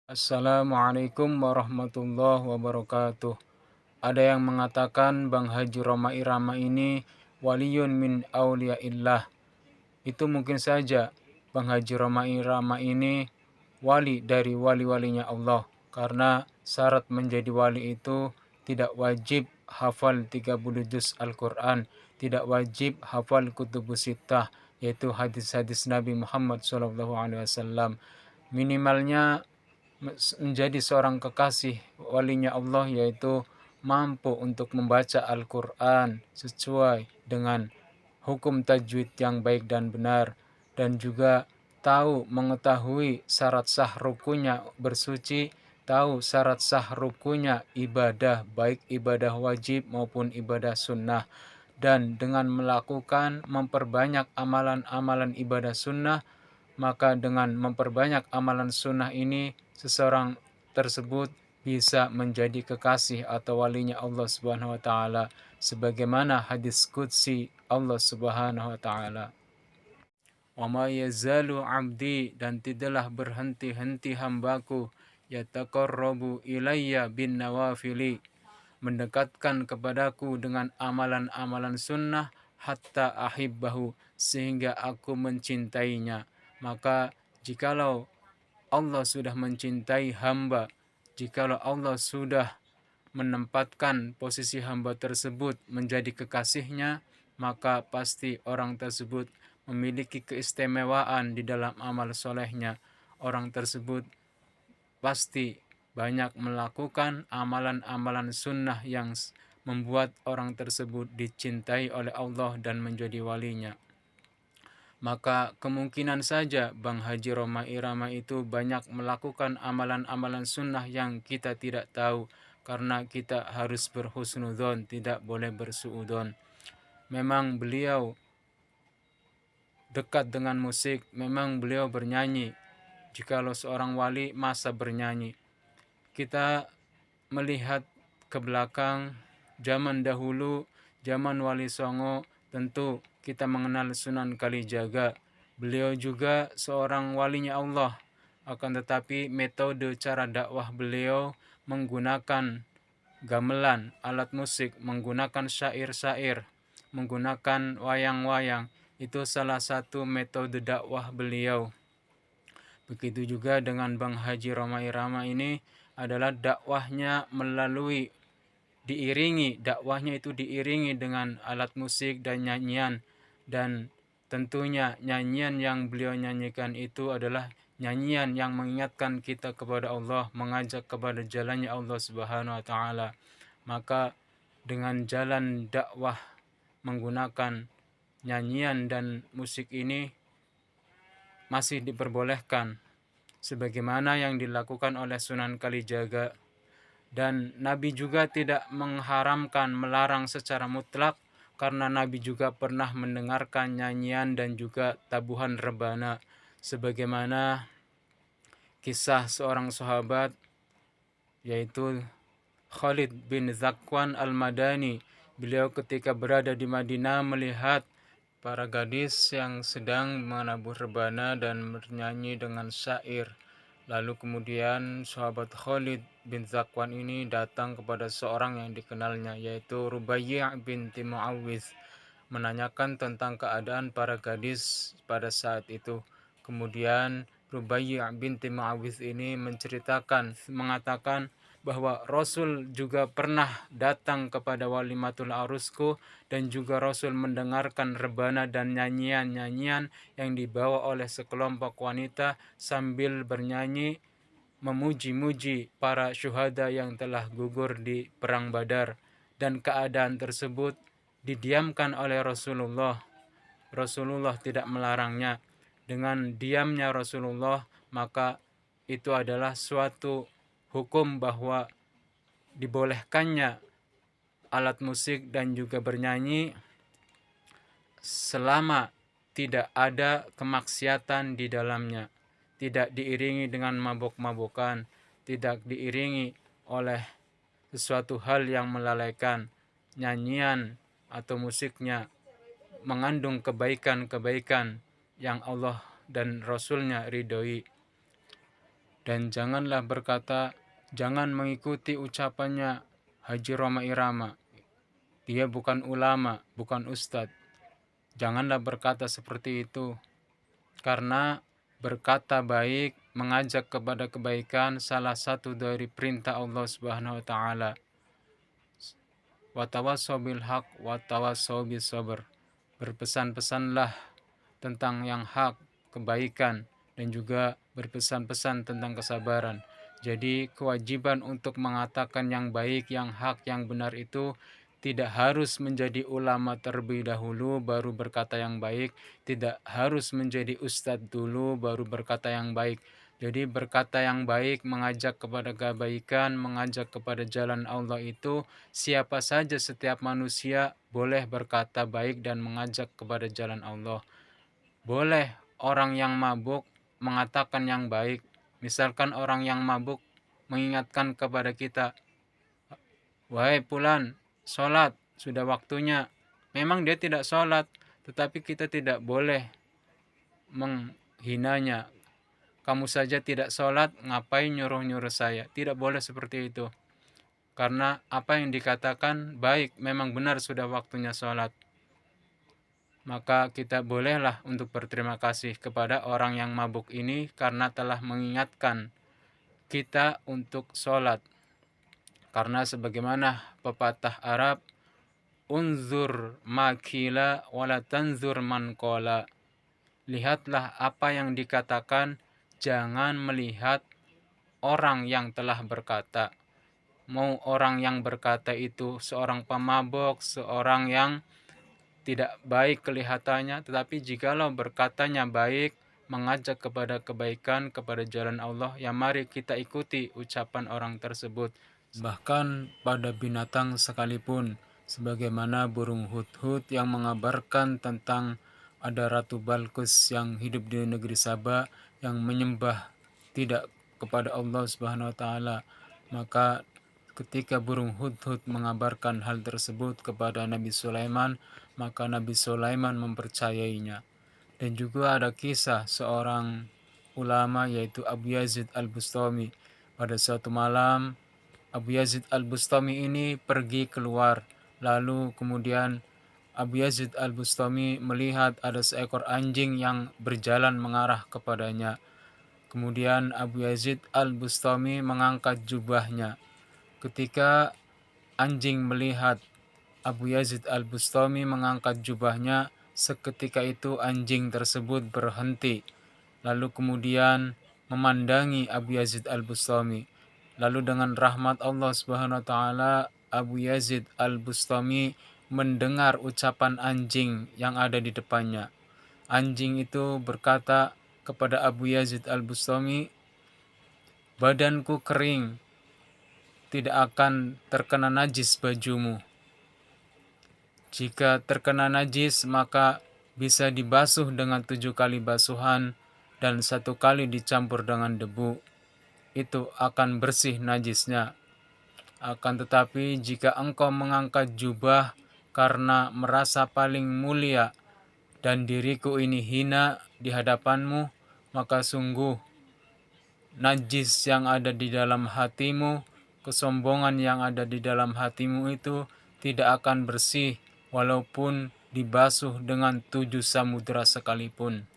Assalamualaikum warahmatullahi wabarakatuh. Ada yang mengatakan Bang Haji Roma Irama ini waliyun min auliyaillah. Itu mungkin saja Bang Haji Roma Irama ini wali dari wali-walinya Allah. Karena syarat menjadi wali itu tidak wajib hafal 30 juz Al-Quran, tidak wajib hafal kutubus sittah, yaitu hadis-hadis Nabi Muhammad SAW. Minimalnya menjadi seorang kekasih walinya Allah, yaitu mampu untuk membaca Al-Quran sesuai dengan hukum tajwid yang baik dan benar, dan juga tahu mengetahui syarat sah rukunya bersuci, tahu syarat sah rukunya ibadah, baik ibadah wajib maupun ibadah sunnah. Dan dengan melakukan memperbanyak amalan-amalan ibadah sunnah, maka dengan memperbanyak amalan sunnah ini, seseorang tersebut bisa menjadi kekasih atau walinya Allah Subhanahu wa taala, sebagaimana hadis qudsi Allah Subhanahu wa taala. Wa ma yazalu 'abdi, dan tidaklah berhenti-henti hambaku, yataqarrabu ilayya bin nawafili, mendekatkan kepadaku dengan amalan-amalan sunnah, hatta ahibbahu, sehingga aku mencintainya. Maka jikalau Allah sudah mencintai hamba, jikalau Allah sudah menempatkan posisi hamba tersebut menjadi kekasihnya, maka pasti orang tersebut memiliki keistimewaan di dalam amal solehnya. Orang tersebut pasti banyak melakukan amalan-amalan sunnah yang membuat orang tersebut dicintai oleh Allah dan menjadi walinya. Maka kemungkinan saja Bang Haji Roma Irama itu banyak melakukan amalan-amalan sunnah yang kita tidak tahu, karena kita harus berhusnudzon, tidak boleh bersuudzon. Memang beliau dekat dengan musik, memang beliau bernyanyi. Jikalau seorang wali masa bernyanyi, kita melihat ke belakang zaman dahulu, zaman Wali Songo, tentu kita mengenal Sunan Kalijaga. Beliau juga seorang walinya Allah, akan tetapi metode cara dakwah beliau menggunakan gamelan, alat musik, menggunakan syair-syair, menggunakan wayang-wayang. Itu salah satu metode dakwah beliau. Begitu juga dengan Bang Haji Roma Irama ini adalah dakwahnya melalui dakwahnya itu diiringi dengan alat musik dan nyanyian, dan tentunya nyanyian yang beliau nyanyikan itu adalah nyanyian yang mengingatkan kita kepada Allah, mengajak kepada jalannya Allah Subhanahu wa taala. Maka dengan jalan dakwah menggunakan nyanyian dan musik ini masih diperbolehkan sebagaimana yang dilakukan oleh Sunan Kalijaga. Dan Nabi juga tidak mengharamkan, melarang secara mutlak, karena Nabi juga pernah mendengarkan nyanyian dan juga tabuhan rebana, sebagaimana kisah seorang sahabat, yaitu Khalid bin Zakwan al-Madani. Beliau ketika berada di Madinah melihat para gadis yang sedang menabuh rebana dan bernyanyi dengan syair. Lalu kemudian sahabat Khalid bin Zakwan ini datang kepada seorang yang dikenalnya, yaitu Rubayyi' binti Mu'awwidh, menanyakan tentang keadaan para gadis pada saat itu. Kemudian Rubayyi' binti Mu'awwidh ini mengatakan bahwa Rasul juga pernah datang kepada walimatul arusku, dan juga Rasul mendengarkan rebana dan nyanyian-nyanyian yang dibawa oleh sekelompok wanita sambil bernyanyi memuji-muji para syuhada yang telah gugur di perang Badar. Dan keadaan tersebut didiamkan oleh Rasulullah. Rasulullah tidak melarangnya. Dengan diamnya Rasulullah, maka itu adalah suatu hukum bahwa dibolehkannya alat musik dan juga bernyanyi selama tidak ada kemaksiatan di dalamnya, tidak diiringi dengan mabuk-mabukan, tidak diiringi oleh sesuatu hal yang melalaikan. Nyanyian atau musiknya mengandung kebaikan-kebaikan yang Allah dan Rasulnya ridhoi. Dan janganlah berkata, jangan mengikuti ucapannya Haji Rhoma Irama. Dia bukan ulama, bukan ustadz. Janganlah berkata seperti itu. Karena berkata baik, mengajak kepada kebaikan salah satu dari perintah Allah Subhanahu wa taala. Wa tawassaw bil haq wa tawassaw bis sabr. Berpesan-pesanlah tentang yang hak, kebaikan, dan juga berpesan-pesan tentang kesabaran. Jadi kewajiban untuk mengatakan yang baik, yang hak, yang benar itu tidak harus menjadi ulama terlebih dahulu baru berkata yang baik, tidak harus menjadi ustadz dulu baru berkata yang baik. Jadi berkata yang baik, mengajak kepada kebaikan, mengajak kepada jalan Allah itu siapa saja, setiap manusia boleh berkata baik dan mengajak kepada jalan Allah. Boleh orang yang mabuk mengatakan yang baik. Misalkan orang yang mabuk mengingatkan kepada kita, wahai fulan, sholat, sudah waktunya. Memang dia tidak sholat, tetapi kita tidak boleh menghinanya. Kamu saja tidak sholat, ngapain nyuruh-nyuruh saya? Tidak boleh seperti itu. Karena apa yang dikatakan baik, memang benar sudah waktunya sholat. Maka kita bolehlah untuk berterima kasih kepada orang yang mabuk ini karena telah mengingatkan kita untuk sholat. Karena sebagaimana pepatah Arab, unzur makila wala tanzur man qala. Lihatlah apa yang dikatakan, jangan melihat orang yang telah berkata. Mau orang yang berkata itu seorang pemabok, seorang yang tidak baik kelihatannya, tetapi jikalau berkatanya baik, mengajak kepada kebaikan, kepada jalan Allah, ya mari kita ikuti ucapan orang tersebut. Bahkan pada binatang sekalipun, sebagaimana burung hudhud yang mengabarkan tentang ada Ratu Balqis yang hidup di negeri Saba yang menyembah tidak kepada Allah Subhanahu wa taala. Maka ketika burung hudhud mengabarkan hal tersebut kepada Nabi Sulaiman, maka Nabi Sulaiman mempercayainya. Dan juga ada kisah seorang ulama yaitu Abu Yazid Al-Bustami. Pada suatu malam Abu Yazid Al-Bustami ini pergi keluar, lalu kemudian Abu Yazid Al-Bustami melihat ada seekor anjing yang berjalan mengarah kepadanya. Kemudian Abu Yazid Al-Bustami mengangkat jubahnya. Ketika anjing melihat Abu Yazid Al-Bustami mengangkat jubahnya, seketika itu anjing tersebut berhenti. Lalu kemudian memandangi Abu Yazid Al-Bustami. Lalu dengan rahmat Allah Subhanahu wa taala, Abu Yazid Al-Bustami mendengar ucapan anjing yang ada di depannya. Anjing itu berkata kepada Abu Yazid Al-Bustami, badanku kering, tidak akan terkena najis bajumu. Jika terkena najis, maka bisa dibasuh dengan 7 kali basuhan dan 1 kali dicampur dengan debu. Itu akan bersih najisnya. Akan tetapi jika engkau mengangkat jubah karena merasa paling mulia dan diriku ini hina di hadapanmu, maka sungguh najis yang ada di dalam hatimu, kesombongan yang ada di dalam hatimu itu tidak akan bersih walaupun dibasuh dengan 7 samudera sekalipun.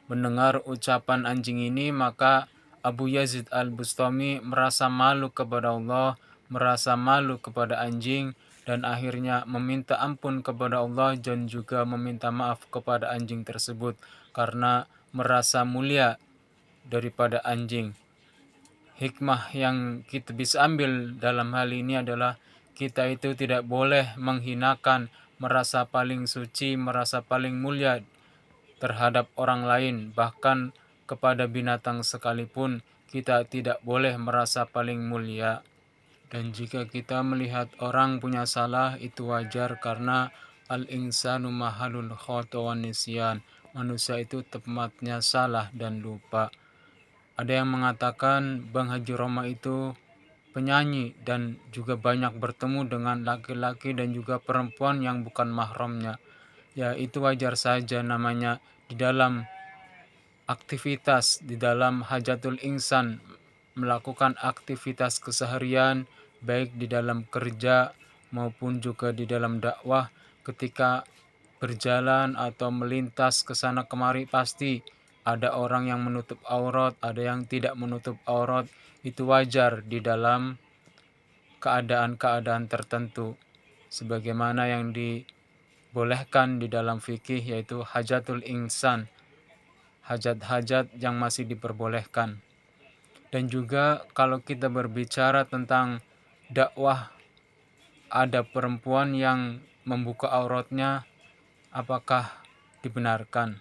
Mendengar ucapan anjing ini, maka Abu Yazid Al-Bustami merasa malu kepada Allah, merasa malu kepada anjing, dan akhirnya meminta ampun kepada Allah dan juga meminta maaf kepada anjing tersebut karena merasa mulia daripada anjing. Hikmah yang kita bisa ambil dalam hal ini adalah kita itu tidak boleh menghinakan, merasa paling suci, merasa paling mulia terhadap orang lain, bahkan kepada binatang sekalipun kita tidak boleh merasa paling mulia. Dan jika kita melihat orang punya salah, itu wajar karena al-insanu mahalul khata wan nisyan. Manusia itu tempatnya salah dan lupa. Ada yang mengatakan Bang Haji Rhoma itu penyanyi dan juga banyak bertemu dengan laki-laki dan juga perempuan yang bukan mahramnya. Ya, itu wajar saja, namanya di dalam aktivitas di dalam hajatul insan, melakukan aktivitas keseharian baik di dalam kerja maupun juga di dalam dakwah. Ketika berjalan atau melintas ke sana kemari, pasti ada orang yang menutup aurat, ada yang tidak menutup aurat. Itu wajar di dalam keadaan-keadaan tertentu, sebagaimana yang dibolehkan di dalam fikih, yaitu hajatul insan, hajat-hajat yang masih diperbolehkan. Dan juga kalau kita berbicara tentang dakwah, ada perempuan yang membuka auratnya, apakah dibenarkan?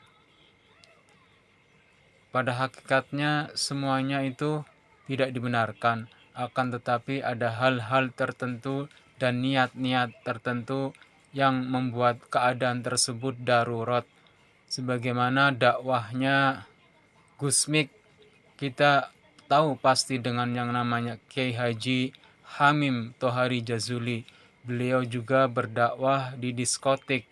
Pada hakikatnya semuanya itu tidak dibenarkan, akan tetapi ada hal-hal tertentu dan niat-niat tertentu yang membuat keadaan tersebut darurat. Sebagaimana dakwahnya Gusmik, kita tahu pasti dengan yang namanya Kiai Haji Hamim Tohari Jazuli. Beliau juga berdakwah di diskotik,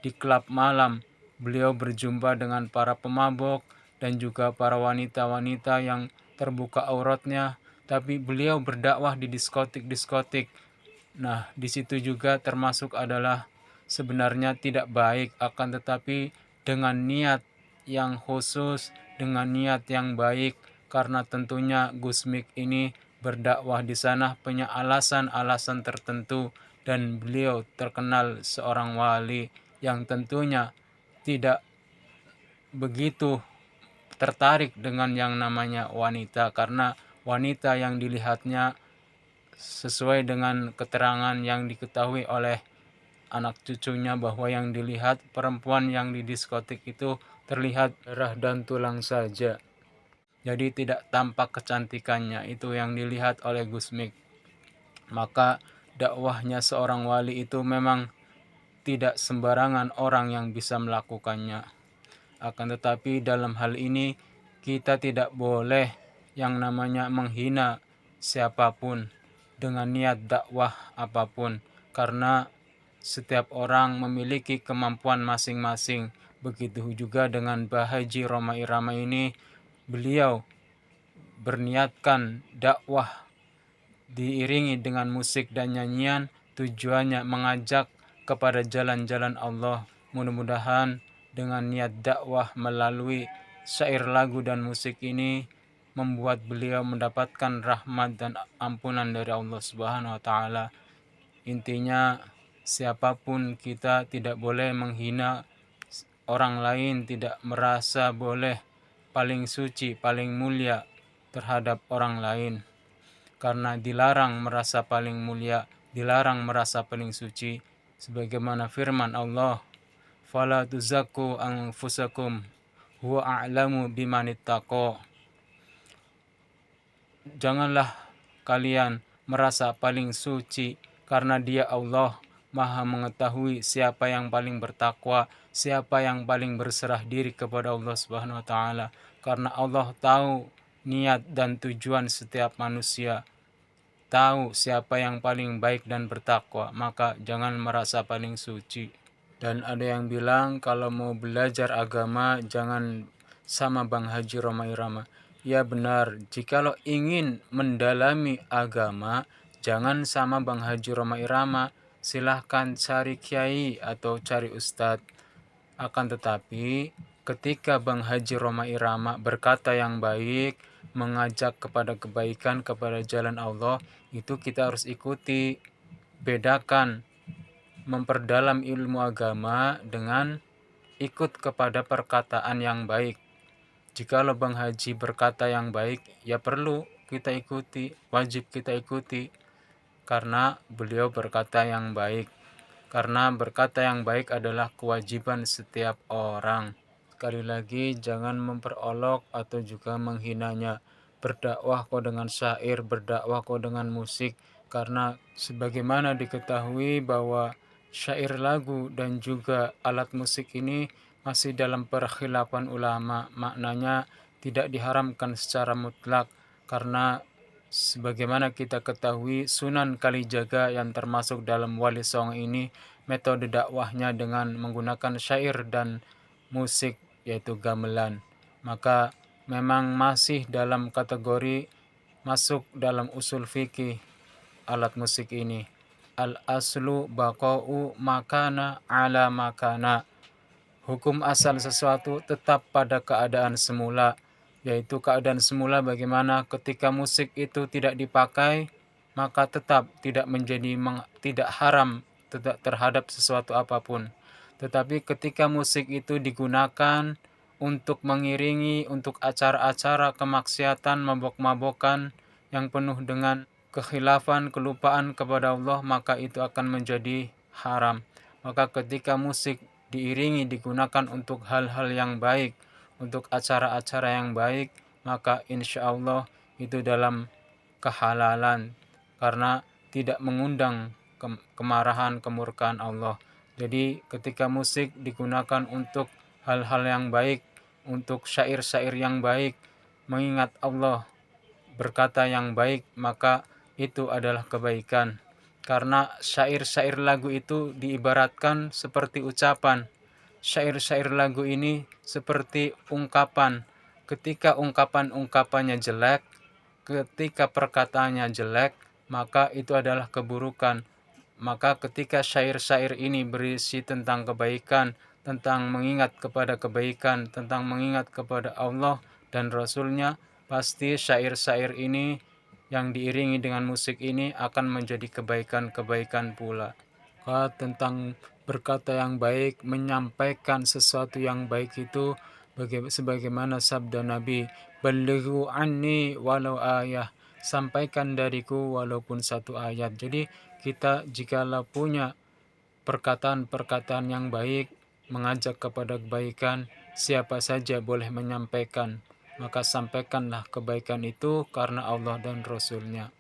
di klub malam. Beliau berjumpa dengan para pemabok dan juga para wanita-wanita yang terbuka auratnya, tapi beliau berdakwah di diskotik-diskotik. Nah, di situ juga termasuk adalah sebenarnya tidak baik, akan tetapi dengan niat yang khusus, dengan niat yang baik, karena tentunya Gusmik ini berdakwah di sana punya alasan-alasan tertentu, dan beliau terkenal seorang wali yang tentunya tidak begitu tertarik dengan yang namanya wanita, karena wanita yang dilihatnya sesuai dengan keterangan yang diketahui oleh anak cucunya, bahwa yang dilihat perempuan yang di diskotik itu terlihat darah dan tulang saja. Jadi tidak tampak kecantikannya, itu yang dilihat oleh Gusmik. Maka dakwahnya seorang wali itu memang tidak sembarangan orang yang bisa melakukannya. Akan tetapi dalam hal ini kita tidak boleh yang namanya menghina siapapun dengan niat dakwah apapun, karena setiap orang memiliki kemampuan masing-masing. Begitu juga dengan Bahaji Roma Irama ini, beliau berniatkan dakwah diiringi dengan musik dan nyanyian, tujuannya mengajak kepada jalan-jalan Allah. Mudah-mudahan dengan niat dakwah melalui syair, lagu, dan musik ini membuat beliau mendapatkan rahmat dan ampunan dari Allah Subhanahu wa Ta'ala. Intinya, siapapun kita tidak boleh menghina orang lain, tidak merasa boleh paling suci, paling mulia terhadap orang lain, karena dilarang merasa paling mulia, dilarang merasa paling suci, sebagaimana firman Allah, fala tuzakku anfusakum huwa a'lamu bimanittaqo. Janganlah kalian merasa paling suci, karena Dia Allah Maha mengetahui siapa yang paling bertakwa, siapa yang paling berserah diri kepada Allah Subhanahu wa Ta'ala. Karena Allah tahu niat dan tujuan setiap manusia, tahu siapa yang paling baik dan bertakwa, maka jangan merasa paling suci. Dan ada yang bilang kalau mau belajar agama jangan sama Bang Haji Roma Irama. Ya benar, jikalau ingin mendalami agama jangan sama Bang Haji Roma Irama, silahkan cari kiai atau cari ustadz. Akan tetapi ketika Bang Haji Roma Irama berkata yang baik, mengajak kepada kebaikan, kepada jalan Allah, itu kita harus ikuti. Bedakan memperdalam ilmu agama dengan ikut kepada perkataan yang baik. Jikalau Bang Haji berkata yang baik, ya perlu kita ikuti, wajib kita ikuti, karena beliau berkata yang baik. Karena berkata yang baik adalah kewajiban setiap orang. Sekali lagi, jangan memperolok atau juga menghinanya. Berdakwah kok dengan syair, berdakwah kok dengan musik, karena sebagaimana diketahui bahwa syair, lagu, dan juga alat musik ini masih dalam perkhilafan ulama. Maknanya tidak diharamkan secara mutlak, karena sebagaimana kita ketahui Sunan Kalijaga yang termasuk dalam Wali Songo ini, metode dakwahnya dengan menggunakan syair dan musik, yaitu gamelan. maka memang masih dalam kategori masuk dalam usul fikih alat musik ini. Al aslu baqa'u makana ala makana. Hukum asal sesuatu tetap pada keadaan semula, yaitu keadaan semula bagaimana ketika musik itu tidak dipakai, maka tetap tidak menjadi tidak haram tidak terhadap sesuatu apapun. Tetapi ketika musik itu digunakan untuk mengiringi untuk acara-acara kemaksiatan, mabok-mabokan yang penuh dengan kekhilafan, kelupaan kepada Allah, maka itu akan menjadi haram. Maka ketika musik diiringi digunakan untuk hal-hal yang baik, untuk acara-acara yang baik, maka insya Allah itu dalam kehalalan karena tidak mengundang kemarahan, kemurkaan Allah. Jadi ketika musik digunakan untuk hal-hal yang baik, untuk syair-syair yang baik, mengingat Allah, berkata yang baik, maka itu adalah kebaikan. Karena syair-syair lagu itu diibaratkan seperti ucapan. Syair-syair lagu ini seperti ungkapan. Ketika ungkapan-ungkapannya jelek, ketika perkataannya jelek, maka itu adalah keburukan. Maka ketika syair-syair ini berisi tentang kebaikan, tentang mengingat kepada kebaikan, tentang mengingat kepada Allah dan Rasulnya, pasti syair-syair ini yang diiringi dengan musik ini akan menjadi kebaikan-kebaikan pula. Tentang berkata yang baik, menyampaikan sesuatu yang baik itu sebagaimana sabda Nabi, "Balighu anni walau ayah." Sampaikan dariku walaupun satu ayat. Jadi kita jikalau punya perkataan-perkataan yang baik, mengajak kepada kebaikan, siapa saja boleh menyampaikan. Maka sampaikanlah kebaikan itu karena Allah dan Rasulnya.